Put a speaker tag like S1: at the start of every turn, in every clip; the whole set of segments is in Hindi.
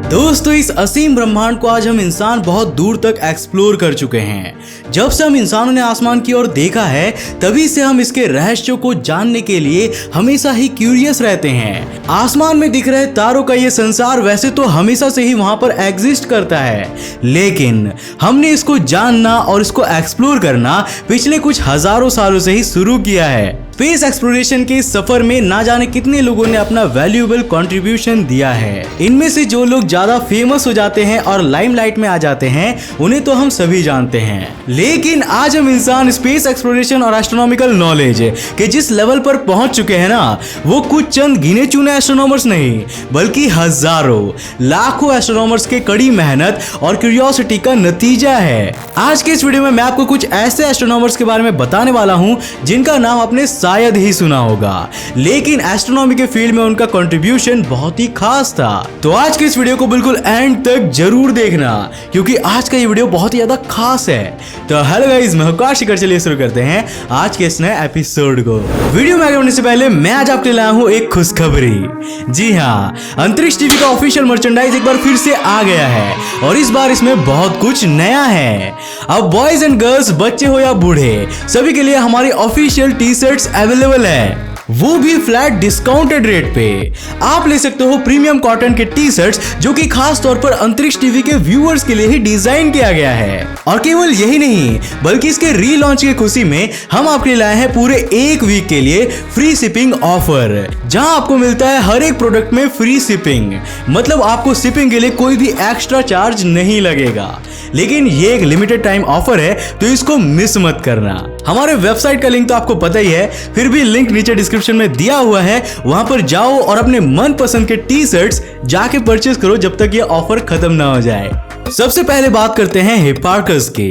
S1: दोस्तों, इस असीम ब्रह्मांड को आज हम इंसान बहुत दूर तक एक्सप्लोर कर चुके हैं। जब से हम इंसानों ने आसमान की ओर देखा है, तभी से हम इसके रहस्यों को जानने के लिए हमेशा ही क्यूरियस रहते हैं। आसमान में दिख रहे तारों का ये संसार वैसे तो हमेशा से ही वहां पर एग्जिस्ट करता है, लेकिन हमने इसको जानना और इसको एक्सप्लोर करना पिछले कुछ हजारों सालों से ही शुरू किया है। स्पेस एक्सप्लोरेशन के इस सफर में ना जाने कितने लोगों ने अपना वैल्यूएबल कंट्रीब्यूशन दिया है। इनमें से जो लोग ज्यादा फेमस हो जाते हैं और लाइमलाइट में आ जाते हैं, उन्हें तो हम सभी जानते हैं। लेकिन आज हम इंसान स्पेस एक्सप्लोरेशन और एस्ट्रोनॉमिकल नॉलेज के जिस लेवल पर पहुंच चुके हैं ना, वो कुछ चंद गिने चुने एस्ट्रोनॉमर्स नहीं, बल्कि हजारों लाखों एस्ट्रोनॉमर्स के कड़ी मेहनत और क्यूरियोसिटी का नतीजा है। आज के इस वीडियो में मैं आपको कुछ ऐसे एस्ट्रोनॉमर्स के बारे में बताने वाला हूं जिनका नाम आपने शायद ही सुना होगा, लेकिन एस्ट्रोनॉमी के फील्ड में उनका कंट्रीब्यूशन बहुत ही खास था। तो आज के इस वीडियो को बिल्कुल एंड तक जरूर देखना, क्योंकि आज का ये वीडियो बहुत ही ज्यादा खास है। तो हेलो गाइस, मैं आकाश शिखर, चलिए शुरू करते हैं आज के इस नए एपिसोड को। वीडियो में आगे बढ़ने से पहले मैं आज आपके लिए लाया हूं एक खुशखबरी। जी हाँ, अंतरिक्ष टीवी का ऑफिशियल मर्चेंडाइज एक बार फिर से आ गया है और इस बार इसमें बहुत कुछ नया है। अब बॉयज एंड गर्ल्स, बच्चे हो या बूढ़े, सभी के लिए हमारी ऑफिशियल टी शर्ट्स अवेलेबल है, वो भी फ्लैट डिस्काउंटेड रेट पे। आप ले सकते हो प्रीमियम कॉटन के टी शर्ट्स, जो कि खास तौर पर अंतरिक्ष टीवी के व्यूअर्स के लिए ही डिजाइन किया गया है। और केवल यही नहीं, बल्कि इसके रीलॉन्च की खुशी में हम आपके लिए लाए हैं पूरे एक वीक के लिए फ्री शिपिंग ऑफर, जहां आपको मिलता है हर एक प्रोडक्ट में फ्री शिपिंग। मतलब आपको शिपिंग के लिए कोई भी एक्स्ट्रा चार्ज नहीं लगेगा। लेकिन ये एक लिमिटेड टाइम ऑफर है, तो इसको मिस मत करना। हमारे वेबसाइट का लिंक तो आपको पता ही है, फिर भी लिंक नीचे डिस्क्रिप्शन में दिया हुआ है, वहां पर जाओ और अपने मनपसंद के टी शर्ट्स जाके परचेज करो जब तक ये ऑफर खत्म ना हो जाए। सबसे पहले बात करते हैं हिपार्कस की।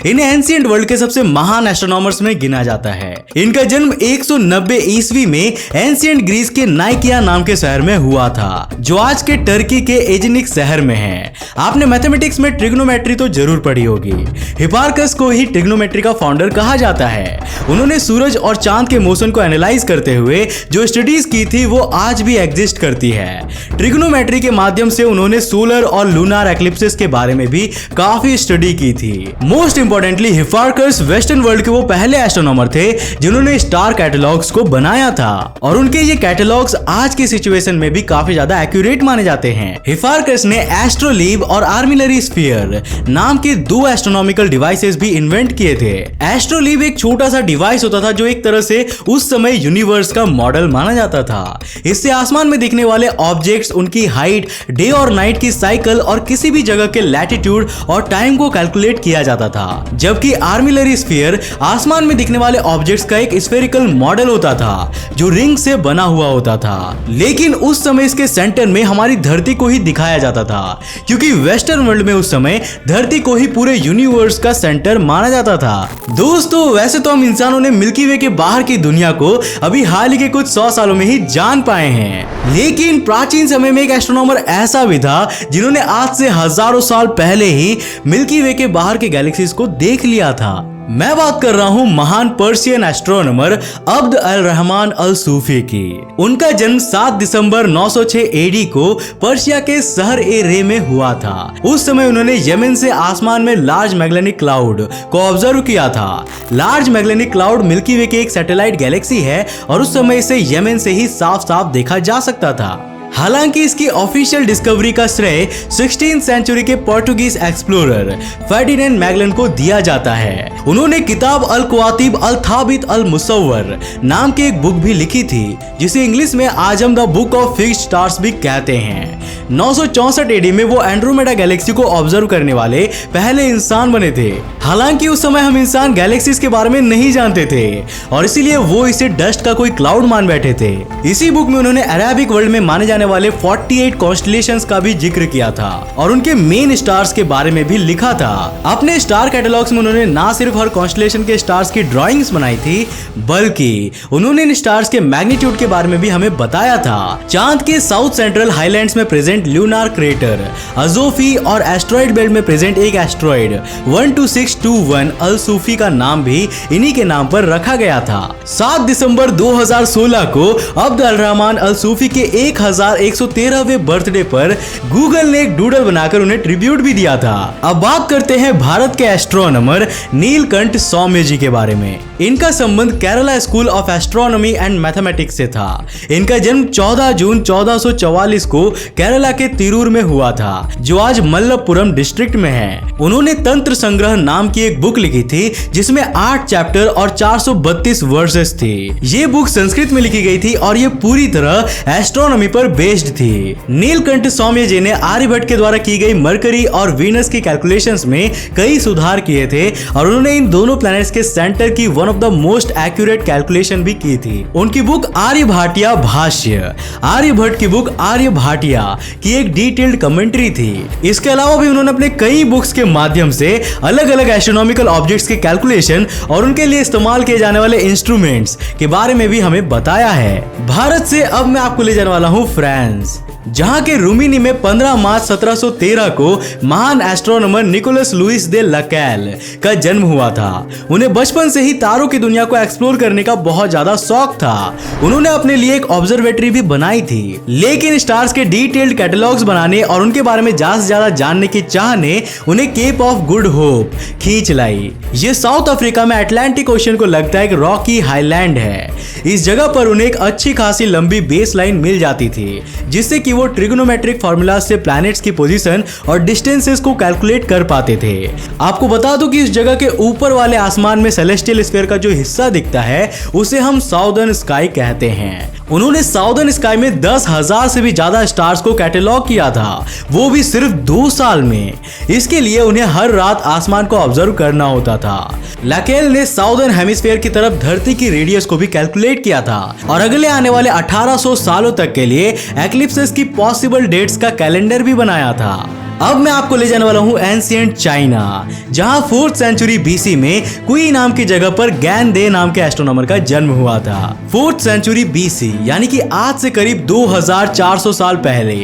S1: इन्हें एंशिएंट वर्ल्ड के सबसे महान एस्ट्रोनॉमर्स में गिना जाता है। इनका जन्म 190 ईस्वी में एंशिएंट ग्रीस के नाइकिया नाम के शहर में हुआ था, जो आज के टर्की के एजिनिक शहर में है। आपने मैथमेटिक्स में ट्रिग्नोमेट्री तो जरूर पढ़ी होगी। हिपार्कस को ही ट्रिग्नोमेट्री का फाउंडर कहा जाता है। उन्होंने सूरज और चांद के मोशन को एनालाइज करते हुए जो स्टडीज की थी, वो आज भी एग्जिस्ट करती है। ट्रिग्नोमेट्री के माध्यम से उन्होंने सोलर और लूनार एक्लिप्सेस के बारे में भी काफी स्टडी की थी। Most importantly, Hipparcos western world के वो पहले एस्ट्रोनॉमर थे जिन्होंने स्टार कैटलॉग्स को बनाया था, और उनके ये कैटलॉग्स आज की सिचुएशन में भी काफी ज्यादा एक्यूरेट माने जाते हैं। हिपार्कस ने एस्ट्रोलीब और आर्मिलरी स्फीयर नाम के दो एस्ट्रोनॉमिकल डिवाइसेस भी इन्वेंट किए थे। एस्ट्रोलीब एक छोटा सा डिवाइस होता था जो एक तरह से उस समय यूनिवर्स का मॉडल माना जाता था। इससे आसमान में दिखने वाले ऑब्जेक्ट्स, उनकी हाइट, डे और नाइट की साइकिल और किसी भी जगह के लैटिट्यूड और टाइम को कैलकुलेट किया जाता था। जबकि आर्मिलरी स्फीयर आसमान में दिखने वाले ऑब्जेक्ट्स का एक स्फेरिकल मॉडल होता था जो रिंग से बना हुआ होता था। लेकिन उस समय इसके सेंटर में हमारी धरती को ही दिखाया जाता था, क्योंकि वेस्टर्न वर्ल्ड में उस समय धरती को ही पूरे यूनिवर्स का सेंटर माना जाता था। दोस्तों, वैसे तो हम इंसानों ने मिल्की वे के बाहर की दुनिया को अभी हाल ही के कुछ 100 सालों में ही जान पाए हैं, लेकिन प्राचीन समय में एक एस्ट्रोनॉमर ऐसा भी था जिन्होंने आज से हजारों साल पहले ही मिल्की वे के बाहर के गैलेक्सीज को देख लिया था। मैं बात कर रहा हूं महान पर्शियन एस्ट्रोनॉमर अब्द अल रहमान अल सूफी की। उनका जन्म 7 दिसंबर 906 एडी को पर्शिया के शहर ए रे में हुआ था। उस समय उन्होंने यमन से आसमान में लार्ज मैग्लेनिक क्लाउड को ऑब्जर्व किया था। लार्ज मैग्लेनिक क्लाउड मिल्की वे की एक सैटेलाइट गैलेक्सी है और उस समय इसे यमन से ही साफ साफ देखा जा सकता था। हालांकि इसकी ऑफिशियल डिस्कवरी का श्रेय 16वीं सेंचुरी के पोर्टुगीज एक्सप्लोरर फर्डिनेंड मैगलन को दिया जाता है। उन्होंने किताब अल क्वातिब अल थाबित अल मुसव्वर नाम की एक बुक भी लिखी थी, जिसे इंग्लिश में आज हम the book of fixed stars भी कहते हैं। 964 एडी में वो एंड्रोमेडा गैलेक्सी को ऑब्जर्व करने वाले पहले इंसान बने थे। हालांकि उस समय हम इंसान गैलेक्सीज के बारे में नहीं जानते थे और इसीलिए वो इसे डस्ट का कोई क्लाउड मान बैठे थे। इसी बुक में उन्होंने अरेबिक वर्ल्ड में माने जाने वाले 48 कॉन्स्टेलेशंस का भी जिक्र किया था और उनके मेन स्टार्स के बारे में भी लिखा था। अपने स्टार कैटलॉग्स में उन्होंने ना सिर्फ हर कॉन्स्टेलेशन के स्टार्स की ड्राइंग्स बनाई थी, बल्कि उन्होंने इन स्टार्स के मैग्नीट्यूड के बारे में भी हमें बताया था। चांद के साउथ सेंट्रल हाईलैंड्स में प्रेजेंट ल्यूनार क्रेटर, अजोफी और एस्ट्रॉइड बेल्ट में प्रेजेंट एक एस्ट्रॉइड 12621 अल सूफी का नाम भी इन्हीं के नाम पर रखा गया था। 7 दिसंबर 2016 को अब्द अल रहमान अल सूफी के 1000 2113वें बर्थडे पर गूगल ने एक डूडल बनाकर उन्हें ट्रिब्यूट भी दिया था। अब बात करते हैं भारत के एस्ट्रोनॉमर नीलकंठ सौम्य जी के बारे में। इनका संबंध Kerala school of astronomy and mathematics से था। इनका जन्म 14 जून 1444 को केरला के तिरूर में हुआ था, जो आज मल्लपुरम डिस्ट्रिक्ट में है। उन्होंने तंत्र संग्रह नाम की एक बुक लिखी थी, जिसमें 8 चैप्टर और 432 वर्सेस थी। ये बुक संस्कृत में लिखी गई थी और ये पूरी तरह एस्ट्रोनॉमी पर बेस्ड थी। नीलकंठ सौम्य जी ने आर्यभट्ट के द्वारा की गई मरकरी और वीनस की कैलकुलेशंस में कई सुधार किए थे और उन्होंने इन दोनों प्लैनेट्स के सेंटर की one of the most accurate calculation भी की थी। उनकी बुक आर्यभाटिया भाष्य, आर्यभट्ट की बुक आर्यभाटिया की एक डिटेल्ड कमेंट्री थी। इसके अलावा भी उन्होंने अपने कई बुक्स के माध्यम से अलग अलग एस्ट्रोनॉमिकल ऑब्जेक्ट्स के कैलकुलेशन और उनके लिए इस्तेमाल किए जाने वाले इंस्ट्रूमेंट्स के बारे में भी हमें बताया है। भारत से अब मैं आपको ले जाने वाला हूँ फ्रांस, जहां के रुमिनी में 15 मार्च 1713 को महान एस्ट्रोनॉमर निकोलस लुइस दे लकैल का जन्म हुआ था। उन्हें बचपन से ही तारों की दुनिया को एक्सप्लोर करने का बहुत ज्यादा शौक था। उन्होंने अपने लिए एक ऑब्जर्वेटरी भी बनाई थी, लेकिन स्टार्स के डिटेल्ड कैटलॉग्स बनाने और उनके बारे में ज्यादा से ज्यादा जानने की चाह ने उन्हें केप ऑफ गुड होप खींच लाई। ये साउथ अफ्रीका में अटलांटिक ओशन को लगता है एक रॉकी हाईलैंड है। इस जगह पर उन्हें एक अच्छी खासी लंबी बेस लाइन मिल जाती थी, जिससे कि वो ट्रिग्नोमेट्रिक फार्मूला से प्लैनेट्स की पोजीशन और डिस्टेंसेस को कैलकुलेट कर पाते थे। आपको बता दूं कि इस जगह के ऊपर वाले आसमान में सेलेस्टियल स्फीयर का जो हिस्सा दिखता है उसे हम साउदर्न स्काई कहते हैं। उन्होंने साउदर्न स्काई में 10,000 से भी ज्यादा स्टार्स को कैटलॉग किया था, वो भी सिर्फ 2 साल में। इसके लिए उन्हें हर रात आसमान को ऑब्जर्व करना होता था। लकेल ने साउदर्न हेमिस्फीयर की तरफ धरती की रेडियस को भी कैलकुलेट किया था और अगले आने वाले 1800 सालों तक के लिए एक्लिप्सेस की पॉसिबल डेट्स का कैलेंडर भी बनाया था। अब मैं आपको ले जाने वाला हूँ एंशिएंट चाइना, जहां 4th सेंचुरी बीसी में कुई नाम की जगह पर गैन दे नाम के एस्ट्रोनॉमर का जन्म हुआ था। 4th सेंचुरी बीसी यानी कि आज से करीब 2400 साल पहले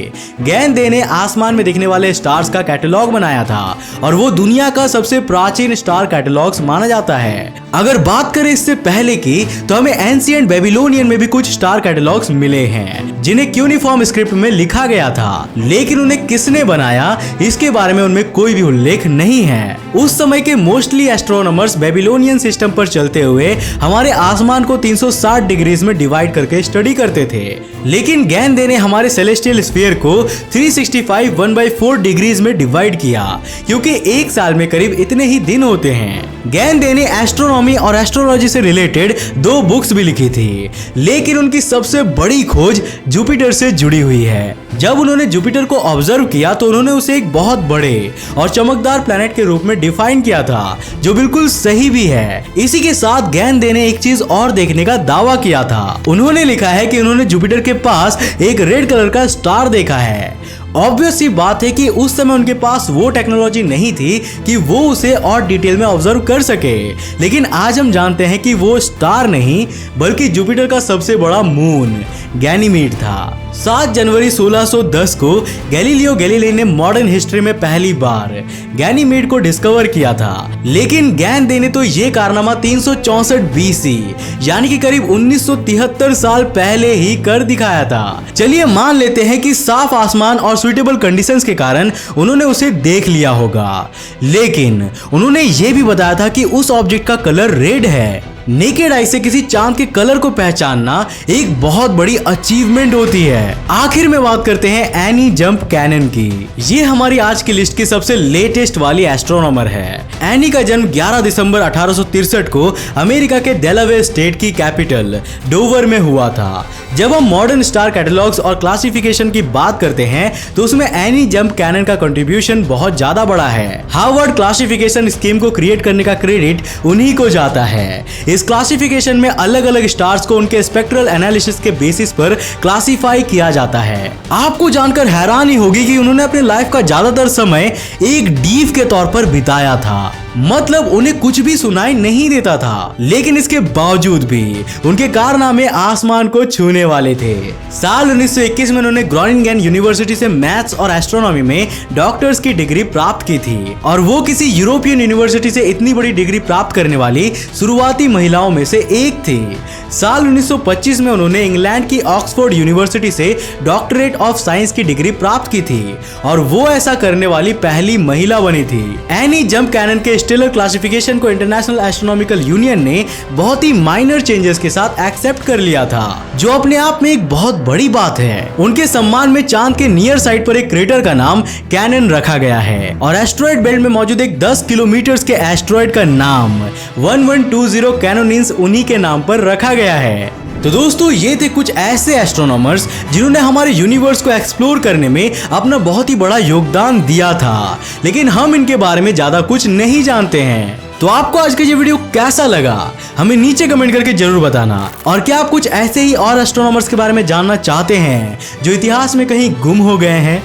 S1: गैन दे ने आसमान में दिखने वाले स्टार्स का कैटलॉग बनाया था और वो दुनिया का सबसे प्राचीन स्टार कैटलॉग्स माना जाता है। अगर बात करें इससे पहले की, तो हमें एंशिएंट बेबीलोनियन में भी कुछ स्टार कैटलॉग्स मिले हैं, जिन्हें क्यूनिफॉर्म स्क्रिप्ट में लिखा गया था, लेकिन उन्हें किसने बनाया इसके बारे में उनमें कोई भी उल्लेख नहीं है। उस समय के मोस्टली एस्ट्रोनॉमर्स बेबीलोनियन सिस्टम पर चलते हुए हमारे आसमान को 360 डिग्रीज में डिवाइड करके स्टडी करते थे, लेकिन गैन दे ने हमारे सेलेस्टियल स्फीयर को 365 1/4 डिग्रीज में डिवाइड किया, क्योंकि एक साल में करीब इतने ही दिन होते हैं। गैन दे ने एस्ट्रोनॉमी और एस्ट्रोलॉजी से रिलेटेड 2 बुक्स भी लिखी थी, लेकिन उनकी सबसे बड़ी खोज जुपिटर से जुड़ी हुई है। जब उन्होंने जुपिटर को ऑब्जर्व किया तो उन्होंने उसे एक बहुत बड़े और चमकदार प्लैनेट के रूप में डिफाइन किया था, जो बिल्कुल सही भी है। इसी के साथ गैन दे ने एक चीज और देखने का दावा किया था। उन्होंने लिखा है कि उन्होंने जुपिटर के पास एक रेड कलर का स्टार देखा है। ऑब्वियस सी बात है कि उस समय उनके पास वो टेक्नोलॉजी नहीं थी कि वो उसे और डिटेल में ऑब्जर्व कर सके, लेकिन आज हम जानते हैं कि वो स्टार नहीं बल्कि जुपिटर का सबसे बड़ा मून गैनीमीड था। 7 जनवरी 1610 को गैलीलियो गैलीली ने मॉडर्न हिस्ट्री में पहली बार गैनीमीड को डिस्कवर किया था, लेकिन गैन दे ने तो ये कारनामा 364 बीसी यानी कि करीब 1973 साल पहले ही कर दिखाया था। चलिए मान लेते हैं कि साफ आसमान और सुइटेबल कंडीशंस के कारण उन्होंने उसे देख लिया होगा, लेकिन उन्होंने ये भी बताया था कि उस ऑब्जेक्ट का कलर रेड है। नेकेड आई से किसी चांद के कलर को पहचानना एक बहुत बड़ी अचीवमेंट होती है। आखिर में बात करते हैं एनी जंप कैनन की। ये हमारी आज की लिस्ट की सबसे लेटेस्ट वाली एस्ट्रोनॉमर है। एनी का जन्म 11 दिसंबर 1863 को अमेरिका के डेलावेयर स्टेट की कैपिटल डोवर में हुआ था। जब हम मॉडर्न स्टार कैटलॉग्स और क्लासिफिकेशन की बात करते हैं तो उसमें एनी जंप कैनन का कंट्रीब्यूशन बहुत ज्यादा बड़ा है। हार्वर्ड क्लासिफिकेशन स्कीम को क्रिएट करने का क्रेडिट उन्हीं को जाता है। इस क्लासिफिकेशन में अलग अलग स्टार्स को उनके स्पेक्ट्रल एनालिसिस के बेसिस पर क्लासिफाई किया जाता है। आपको जानकर हैरानी होगी कि उन्होंने अपने लाइफ का ज्यादातर समय एक डीव के तौर पर बिताया था। मतलब उन्हें कुछ भी सुनाई नहीं देता था, लेकिन इसके बावजूद भी उनके कारनामे आसमान को छूने वाले थे। साल 1921 में उन्होंने ग्रोनिंगन यूनिवर्सिटी से मैथ्स और एस्ट्रोनॉमी में डॉक्टर्स की डिग्री प्राप्त की थी और वो किसी यूरोपियन यूनिवर्सिटी से इतनी बड़ी डिग्री प्राप्त करने वाली शुरुआती महिलाओं में से एक थी। साल 1925 में उन्होंने इंग्लैंड की ऑक्सफोर्ड यूनिवर्सिटी से डॉक्टरेट ऑफ साइंस की डिग्री प्राप्त की थी और वो ऐसा करने वाली पहली महिला बनी थी। एनी जंप कैनन के स्टेलर क्लासिफिकेशन को इंटरनेशनल एस्ट्रोनॉमिकल यूनियन ने बहुत ही माइनर चेंजेस के साथ एक्सेप्ट कर लिया था, जो अपने आप में एक बहुत बड़ी बात है। उनके सम्मान में चांद के नियर साइड पर एक क्रेटर का नाम कैनन रखा गया है और एस्ट्रॉयड बेल्ट में मौजूद एक 10 किलोमीटर के एस्ट्रॉयड का नाम 1120 कैनोनिन्स उन्हीं के नाम पर रखा गया है। तो दोस्तों, ये थे कुछ ऐसे एस्ट्रोनॉमर्स जिन्होंने हमारे यूनिवर्स को एक्सप्लोर करने में अपना बहुत ही बड़ा योगदान दिया था, लेकिन हम इनके बारे में ज्यादा कुछ नहीं जानते हैं। तो आपको आज का ये वीडियो कैसा लगा हमें नीचे कमेंट करके जरूर बताना, और क्या आप कुछ ऐसे ही और एस्ट्रोनॉमर्स के बारे में जानना चाहते हैं जो इतिहास में कहीं गुम हो गए हैं?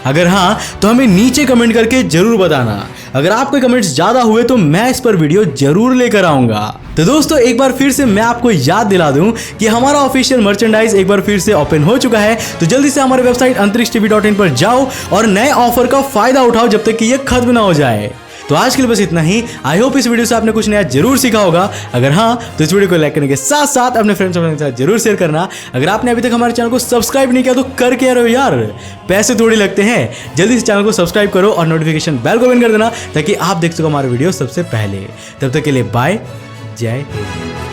S1: अगर हाँ, तो हमें नीचे कमेंट करके जरूर बताना। अगर आपके कमेंट्स ज्यादा हुए तो मैं इस पर वीडियो जरूर लेकर आऊंगा। तो दोस्तों, एक बार फिर से मैं आपको याद दिला दूं कि हमारा ऑफिशियल मर्चेंडाइज एक बार फिर से ओपन हो चुका है, तो जल्दी से हमारे वेबसाइट antarikshtv.in पर जाओ और नए ऑफर का फायदा उठाओ जब तक कि ये खत्म ना हो जाए। तो आज के लिए बस इतना ही। आई होप इस वीडियो से आपने कुछ नया जरूर सीखा होगा। अगर हाँ, तो इस वीडियो को लाइक करने के साथ साथ अपने फ्रेंड्स के साथ जरूर शेयर करना। अगर आपने अभी तक हमारे चैनल को सब्सक्राइब नहीं किया तो करके रहो यार, पैसे थोड़ी लगते हैं। जल्दी से चैनल को सब्सक्राइब करो और नोटिफिकेशन बेल को ऑन कर देना ताकि आप देख सको हमारे वीडियो सबसे पहले। तब तक के लिए बाय, जय हिंद।